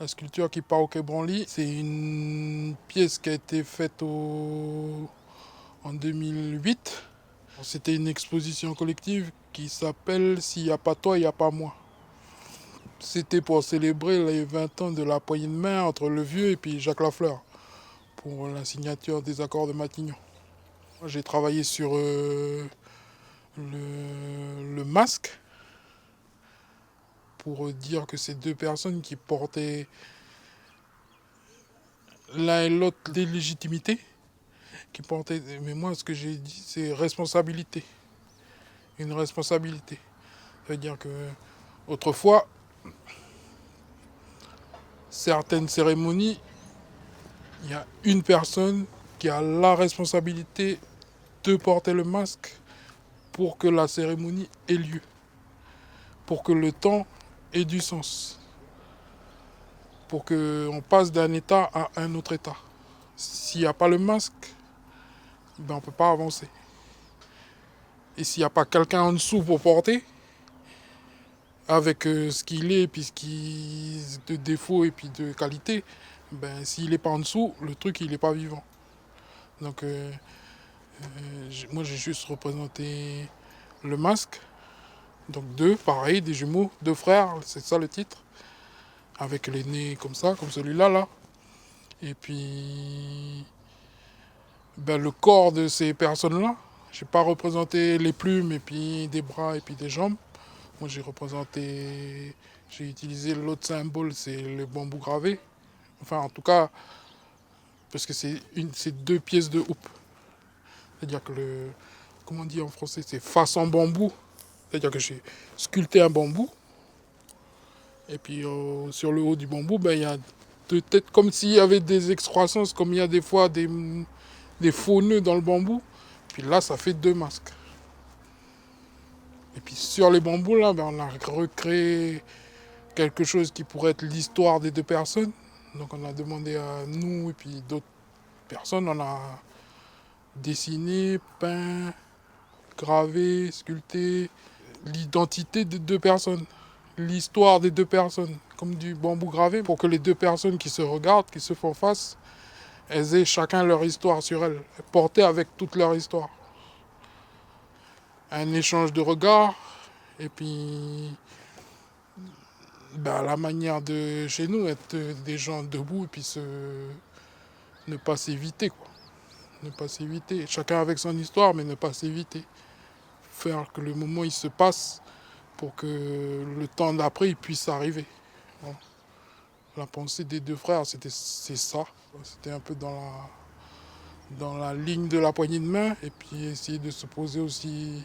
La sculpture qui part au Quai Branly, c'est une pièce qui a été faite en 2008. C'était une exposition collective qui s'appelle S'il n'y a pas toi, il n'y a pas moi. C'était pour célébrer les 20 ans de la poignée de main entre le vieux et puis Jacques Lafleur pour la signature des accords de Matignon. J'ai travaillé sur le masque pour dire que c'est deux personnes qui portaient l'un et l'autre des légitimités, qui portaient, mais moi ce que j'ai dit c'est responsabilité, une responsabilité. Ça veut dire que autrefois, certaines cérémonies, il y a une personne qui a la responsabilité de porter le masque pour que la cérémonie ait lieu, pour que le temps ait du sens, pour qu'on passe d'un état à un autre état. S'il n'y a pas le masque, ben on ne peut pas avancer. Et s'il n'y a pas quelqu'un en dessous pour porter, avec ce qu'il est, puis ce qui de défaut et puis de qualité, ben s'il n'est pas en dessous, le truc il n'est pas vivant. Donc moi j'ai juste représenté le masque. Donc deux, pareil, des jumeaux, deux frères, c'est ça le titre. Avec les nez comme ça, comme celui-là là. Et puis ben, le corps de ces personnes-là. J'ai pas représenté les plumes et puis des bras et puis des jambes. Moi j'ai utilisé l'autre symbole, c'est le bambou gravé. Enfin en tout cas, parce que c'est deux pièces de houppe. C'est-à-dire que comment on dit en français, c'est façon bambou. C'est-à-dire que j'ai sculpté un bambou. Et puis sur le haut du bambou, ben, il y a deux têtes, comme s'il y avait des excroissances, comme il y a des fois des faux nœuds dans le bambou. Puis là, ça fait deux masques. Et puis sur les bambous, là, ben, on a recréé quelque chose qui pourrait être l'histoire des deux personnes. Donc on a demandé à nous et puis d'autres personnes, on a dessiné, peint, gravé, sculpté l'identité des deux personnes, l'histoire des deux personnes, comme du bambou gravé, pour que les deux personnes qui se regardent, qui se font face, elles aient chacun leur histoire sur elles, portée avec toute leur histoire. Un échange de regards, et puis ben, la manière de chez nous être des gens debout et puis ne pas s'éviter quoi. Ne pas s'éviter. Chacun avec son histoire, mais ne pas s'éviter. Faire que le moment il se passe pour que le temps d'après il puisse arriver. Voilà. La pensée des deux frères, c'est ça. C'était un peu dans la ligne de la poignée de main et puis essayer de se poser aussi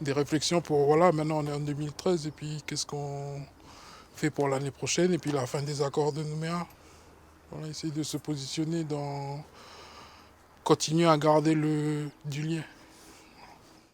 des réflexions pour voilà, maintenant on est en 2013 et puis qu'est-ce qu'on fait pour l'année prochaine et puis la fin des accords de Nouméa. Voilà, essayer de se positionner dans continuer à garder du lien.